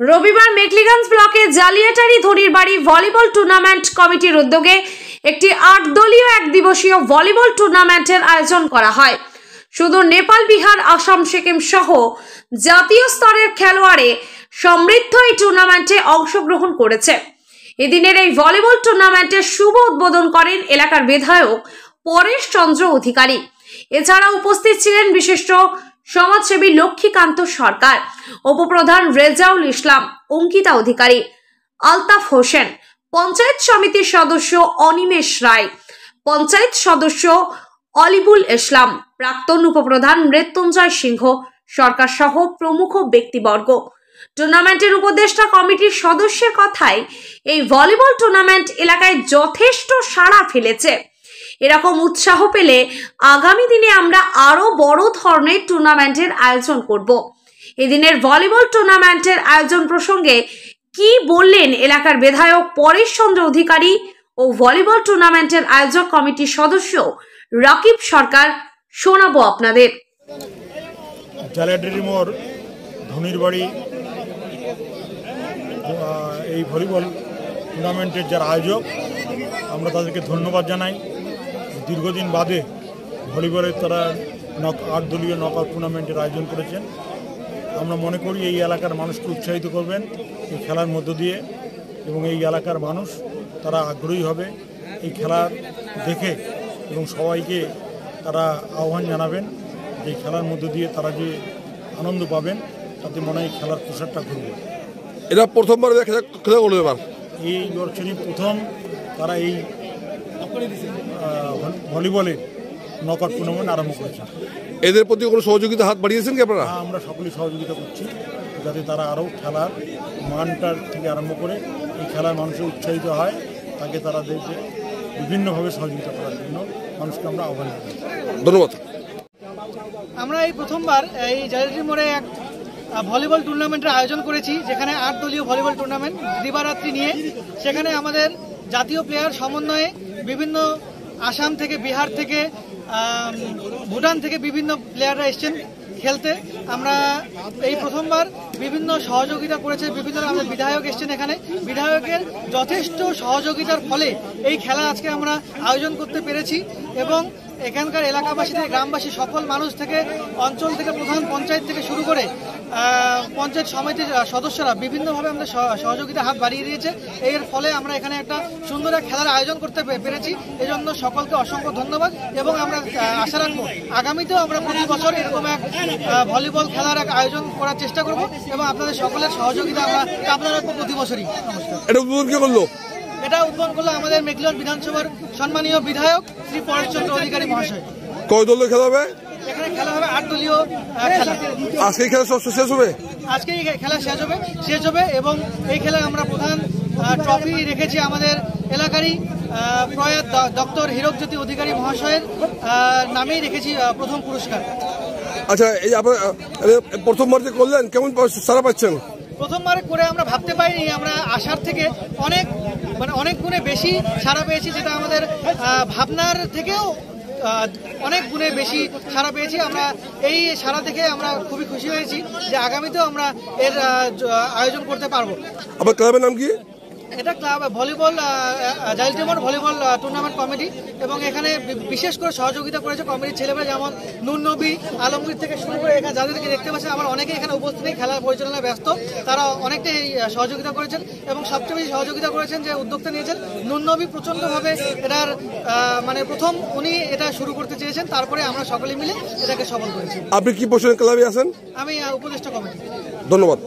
রবিবার মেঘলিগঞ্জ ব্লকে জালিয়াটারি ধনির বাড়ি ভলিবল টুর্নামেন্ট কমিটির উদ্যোগে একটি ৮ দলীয় এক দিবসীয় ভলিবল টুর্নামেন্টের আয়োজন করা হয়। শুধু নেপাল, বিহার, আসাম, সিকিম সহ জাতীয় স্তরের খেলোয়াড়ে সমৃদ্ধ এই টুর্নামেন্টে অংশগ্রহণ করেছে। এদিনের এই ভলিবল টুর্নামেন্টের শুভ উদ্বোধন করেন এলাকার বিধায়ক পরেশ চন্দ্র অধিকারী। এছাড়া উপস্থিত ছিলেন বিশিষ্ট সমাজসেবী লক্ষ্মীকান্ত সরকার, উপপ্রধান রেজাউল ইসলাম, অঙ্কিতা অধিকারী, আলতাফ হোসেন, পঞ্চায়েত সমিতির সদস্য অনিমেষ রায়, পঞ্চায়েত সদস্য অলিবুল ইসলাম, প্রাক্তন উপপ্রধান মৃত্যুঞ্জয় সিংহ সরকার সহ প্রমুখ ব্যক্তিবর্গ। টুর্নামেন্টের উপদেষ্টা কমিটির সদস্যের কথায় এই ভলিবল টুর্নামেন্ট এলাকায় যথেষ্ট সাড়া ফেলেছে। এরকম উৎসাহ পেলে আগামী দিনে আমরা আরো বড় ধরনের টুর্নামেন্টের আয়োজন করব। এদিনের ভলিবল টুর্নামেন্টের আয়োজন প্রসঙ্গে কি বললেন এলাকার বিধায়ক পরেশ চন্দ্র অধিকারী ও ভলিবল টুর্নামেন্টের আয়োজক কমিটির সদস্য রাকিব সরকার, শোনাবো আপনাদের। জালিয়াটারি মোড় ধনির বাড়ি এই ভলিবল টুর্নামেন্টের যারা আয়োজক, আমরা তাদেরকে ধন্যবাদ জানাই। দীর্ঘদিন বাদে ভলিবলের তারা ৮ দলীয় নকআউট টুর্নামেন্টের আয়োজন করেছেন। আমরা মনে করি এই এলাকার মানুষকে উৎসাহিত করবেন এই খেলার মধ্য দিয়ে, এবং এই এলাকার মানুষ তারা আগ্রহী হবে এই খেলা দেখে, এবং সবাইকে তারা আহ্বান জানাবেন যে খেলার মধ্য দিয়ে তারা যে আনন্দ পাবেন তাতে মনে হয় খেলার প্রসারটা করবে। এটা প্রথমবার খেলা করবে, এবার এই বছরই প্রথম তারা এই ভলিবলের নকআউট টুর্নামেন্ট আরম্ভ করেছে। এদের প্রতি কোনো সহযোগিতা হাত বাড়িয়েছেন কি আপনারা? আমরা সকলেই সহযোগিতা করছি যাতে তারা আরও খেলার মানটার থেকে আরম্ভ করে এই খেলার মানুষের উৎসাহিত হয়, তাকে তারা দেখে বিভিন্নভাবে সহযোগিতা করার জন্য মানুষকে আমরা আহ্বান জানাই। ধন্যবাদ। আমরা এই প্রথমবার এই জালিয়াটারি মোড়ে এক ভলিবল টুর্নামেন্টের আয়োজন করেছি, যেখানে ৮ দলীয় ভলিবল টুর্নামেন্ট দিবারাত্রি নিয়ে। সেখানে আমাদের জাতীয় প্লেয়ার সমন্বয়ে বিভিন্ন আসাম থেকে, বিহার থেকে, ভুটান থেকে বিভিন্ন প্লেয়াররা এসছেন খেলতে। আমরা এই প্রথমবার বিভিন্ন সহযোগিতা করেছে, বিভিন্ন আমাদের বিধায়ক এসছেন এখানে। বিধায়কের যথেষ্ট সহযোগিতার ফলে এই খেলা আজকে আমরা আয়োজন করতে পেরেছি, এবং এখানকার এলাকাবাসী থেকে, গ্রামবাসী, সকল মানুষ থেকে, অঞ্চল থেকে, প্রধান পঞ্চায়েত থেকে শুরু করে পঞ্চায়েত সমিতির সদস্যরা বিভিন্নভাবে আমাদের সহযোগিতা হাত বাড়িয়ে দিয়েছে। এর ফলে আমরা এখানে একটা সুন্দর এক খেলার আয়োজন করতে পেরেছি। এই জন্য সকলকে অসংখ্য ধন্যবাদ, এবং আমরা আশা রাখবো আগামীতেও আমরা প্রতি বছর এরকম এক ভলিবল খেলার এক আয়োজন করার চেষ্টা করব, এবং আপনাদের সকলের সহযোগিতা আমরা কামনা রাখবো প্রতি বছরই। নমস্কার। এটা উদ্বোধন কে করলো? এটা উদ্বোধন করলো আমাদের মেঘলিগঞ্জ বিধানসভার সম্মানীয় বিধায়ক শ্রী পরেশ চন্দ্র অধিকারী মহাশয়। কয় দলীয় খেলা হবে? এখানে খেলা হবে ৮ দলীয় খেলা। আজকে খেলা সব শেষ হবে? আজকে এই খেলা শেষ হবে, এবং এই খেলায় আমরা প্রধান ট্রফি রেখেছি আমাদের এলাকারই প্রয়াত ডক্টর হীরকজ্যোতি অধিকারী মহাশয়ের নামেই রেখেছি প্রথম পুরস্কার। আচ্ছা, এই আপনার প্রথমবার যে করলেন, কেমন সাড়া পাচ্ছেন? প্রথমবার করে আমরা ভাবতে পারিনি, আমরা আশার থেকে অনেক গুণে বেশি সাড়া পেয়েছি, যেটা আমাদের ভাবনার থেকেও অনেক গুণে বেশি সাড়া পেয়েছি। আমরা এই সাড়া দেখে আমরা খুবই খুশি হয়েছি যে আগামীতেও আমরা এর আয়োজন করতে পারবো। আপনার ক্লাবের নাম কি? এটা ক্লাব ভলিবল জালিয়াটারি মোড় ভলিবল টুর্নামেন্ট কমিটি, এবং এখানে বিশেষ করে সহযোগিতা করেছে কমিটির ছেলেমেয়ে, যেমন নুন নবী, আলমগীর থেকে শুরু করে এখানে যাদেরকে দেখতে পাচ্ছেন আমার অনেকে এখানে উপস্থিত খেলা পরিচালনায় ব্যস্ত, তারা অনেকটাই সহযোগিতা করেছেন। এবং সবচেয়ে বেশি সহযোগিতা করেছেন যে উদ্যোক্তা নিয়েছেন নুন নবী, প্রচণ্ডভাবে এটার প্রথম উনি এটা শুরু করতে চেয়েছেন, তারপরে আমরা সকলে মিলে এটাকে সফল করেছি। আপনি কি পজিশনের ক্লাবে আছেন? আমি উপদেষ্টা কমিটি। ধন্যবাদ।